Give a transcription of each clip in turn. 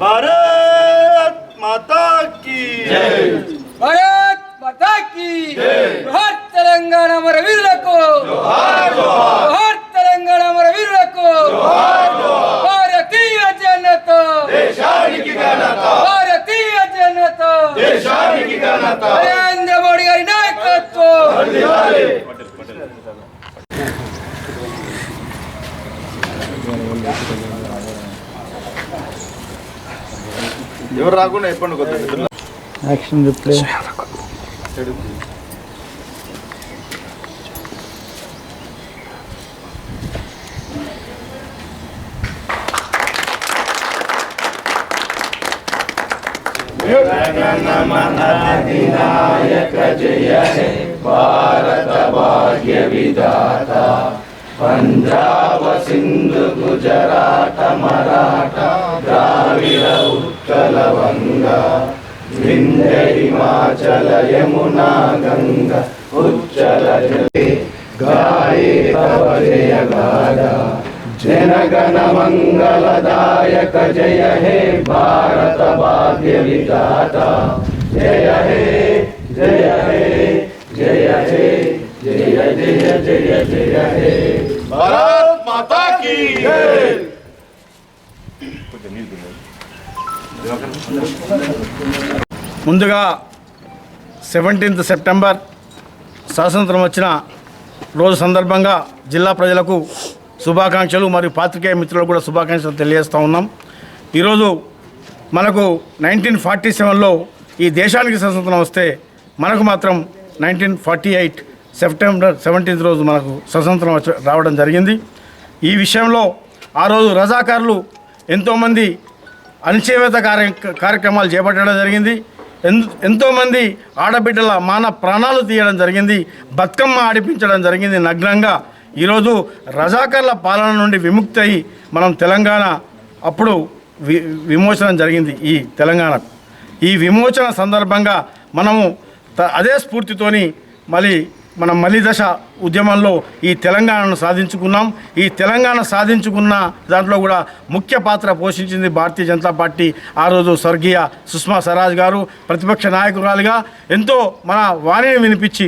भारत माता की जय। भारत माता की जोहार तेलंगाना हमारे वीरों को जोहार जोहार तेलंगाना हमारे वीरों को जोहार जोहार भारतीय जनता देशाనికి ఘనత भारतीय जनता देशाనికి ఘనత नरेंद्र मोदी గారి నాయకత్వం వర్ధిల్లాలి। ఎవరు రాకుండా చెప్పండి కొద్దిగా యాక్షన్ రిప్లై नायक जय हे भारत भाग्य विधाता पंजाब सिंधु गुजरात मराठा द्राविड उत्कल बंगा विंध्य हिमाचल यमुना गंगा उच्चल जले गाये तव जय गाथा जनगण मंगलदायक जय हे भारत भाग्य विधाता जय हे जय हे जय हे जय जय जय जय हे भारत माता की जय। ముందుగా 17th సెప్టెంబర్ స్వాతంత్రం వచ్చిన రోజు సందర్భంగా జిల్లా ప్రజలకు శుభాకాంక్షలు మరియు పాత్రికేయ మిత్రులకు కూడా శుభాకాంక్షలు తెలియజేస్తూ ఉన్నాం। ఈరోజు మనకు 1947లో ఈ దేశానికి స్వతంత్రం వస్తే మనకు మాత్రం 1948 సెప్టెంబర్ 17th రోజు మనకు స్వతంత్రం రావడం జరిగింది। ఈ విషయంలో ఆ రోజు రజాకారులు ఎంతోమంది అణచివేత కార్యక్రమాలు చేపట్టడం జరిగింది। ఎంతోమంది ఆడబిడ్డల ప్రాణాలు తీయడం జరిగింది, బతుకమ్మ ఆడిపించడం జరిగింది నగ్నంగా। ఈరోజు రజాకార్ల పాలన నుండి విముక్తి అయి మనం తెలంగాణ అప్పుడు విమోచన జరిగింది ఈ తెలంగాణకు। ఈ విమోచన సందర్భంగా మనము అదే స్ఫూర్తితోని మనం మలి దశ ఉద్యమంలో ఈ తెలంగాణను సాధించుకున్నాం। ఈ తెలంగాణ సాధించుకున్న దాంట్లో కూడా ముఖ్య పాత్ర పోషించింది భారతీయ జనతా పార్టీ। ఆ రోజు స్వర్గీయ సుష్మా స్వరాజ్ గారు ప్రతిపక్ష నాయకురాలుగా ఎంతో మన వాణిని వినిపించి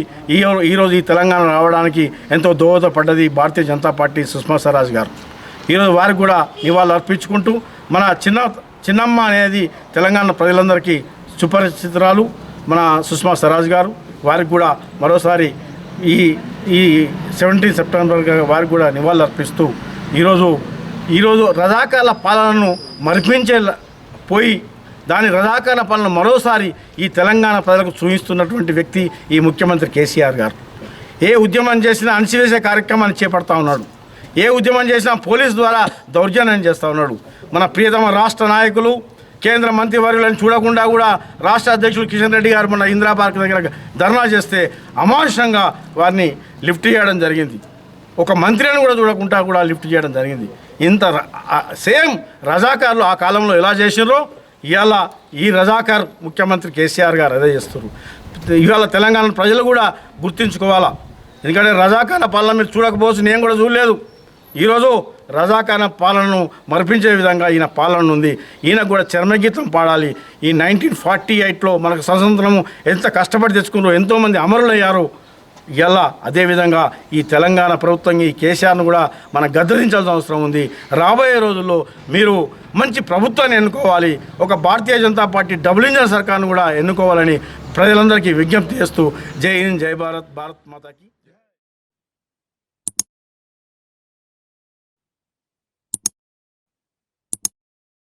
ఈరోజు ఈ తెలంగాణ రావడానికి ఎంతో దోహదపడ్డది భారతీయ జనతా పార్టీ సుష్మా స్వరాజ్ గారు। ఈరోజు వారికి కూడా నివాళులు అర్పించుకుంటూ మన చిన్నమ్మ అనేది తెలంగాణ ప్రజలందరికీ సుపరిచితురాలు మన సుష్మా స్వరాజ్ గారు, వారికి కూడా మరోసారి ఈ 17 సెప్టెంబర్ వారికి కూడా నివాళులు అర్పిస్తూ ఈరోజు రజాకార్ల పాలనను పోయి దాని రజాకార్ల పాలన మరోసారి ఈ తెలంగాణ ప్రజలకు చూపిస్తున్నటువంటి వ్యక్తి ఈ ముఖ్యమంత్రి కేసీఆర్ గారు। ఏ ఉద్యమం చేసినా అణచివేసే కార్యక్రమాన్ని చేపడతా ఉన్నాడు, ఏ ఉద్యమం చేసినా పోలీసు ద్వారా దౌర్జన్యం చేస్తూ ఉన్నాడు। మన ప్రియతమ రాష్ట్ర నాయకులు కేంద్ర మంత్రివర్యులను చూడకుండా కూడా రాష్ట్ర అధ్యక్షులు కిషన్ రెడ్డి గారు మన ఇందిరా పార్క్ దగ్గర ధర్నా చేస్తే అమానుషంగా వారిని లిఫ్ట్ చేయడం జరిగింది। ఒక మంత్రిని కూడా చూడకుండా కూడా లిఫ్ట్ చేయడం జరిగింది। ఇంత సేమ్ రజాకార్లు ఆ కాలంలో ఎలా చేసినారో ఇవాళ ఈ రజాకార్ ముఖ్యమంత్రి కేసీఆర్ గారు అదే చేస్తారు। ఇవాళ తెలంగాణ ప్రజలు కూడా గుర్తించుకోవాలా, ఎందుకంటే రజాకార్ల పాలన మీరు చూడకపోవచ్చు, నేను కూడా చూడలేదు। ఈరోజు రజాకార్ల పాలనను మరిపించే విధంగా ఈయన పాలన ఉంది, ఈయనకు కూడా చర్మగీతం పాడాలి। ఈ 1948లో మనకు స్వతంత్రము ఎంత కష్టపడి తెచ్చుకున్నారో, ఎంతోమంది అమరులయ్యారు। ఇలా అదేవిధంగా ఈ తెలంగాణ ప్రభుత్వం ఈ కేసీఆర్ను కూడా మనం గద్దరించాల్సిన అవసరం ఉంది। రాబోయే రోజుల్లో మీరు మంచి ప్రభుత్వాన్ని ఎన్నుకోవాలి, ఒక Bharatiya Janata party double engine సర్కార్ను కూడా ఎన్నుకోవాలని ప్రజలందరికీ విజ్ఞప్తి చేస్తూ జై హింద్, జై భారత్, భారత్ మాతాకి।